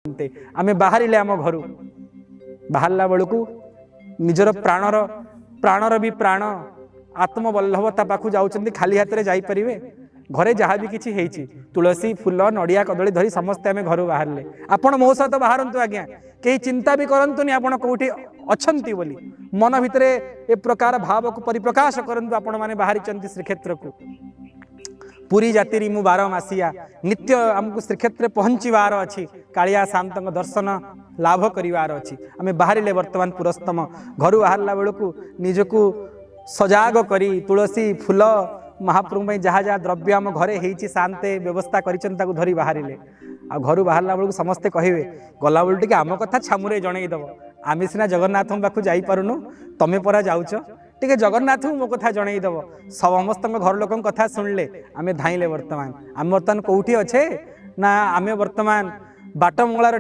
आमे बाहरिले आम घर बाहरला बेलू निजर प्राणर भी प्राण आत्मबल्लभता पाखु जाऊँ खाली हाथ में जापरे घरे जहाँ भी किसी होती तुलसी फूल नड़िया कदली धरी समस्ते आम घर बाहर आपण मो सहित बाहरतु आज्ञा कहीं चिंता भी करतुनि आपण कौटी अच्छा बोली मन भितर ए प्रकार भाव को परिप्रकाश करंतु आपण माने बाहरी श्रीक्षेत्र को पुरी जाति मु 12 मासिया नित्य आमको श्रीक्षेत्र पहुँचवार अच्छी कालिया शांत दर्शन लाभ करिवार अच्छी आम बाहर वर्तमान पुरस्तम घर बाहरला बेलू निजको सजाग करी तुलसी फूल महाप्रभु जहाँ जहाँ द्रव्य आम घरे होती शांते व्यवस्था कर धरी बाहर आ घर बाहरला बेलू समस्ते कहे गला बेलू टे आम कथा छामुरे जनईदब आम सीना जगन्नाथ पाखु जापरुनु तमे परा जाऊच टे जगन्नाथ मो कथा जनईदब समस्त घर लोक कथा शुणिले आम धाइले वर्तमान आम बर्तमान कौटी अच्छे ना आम वर्तमान बाटमंगलार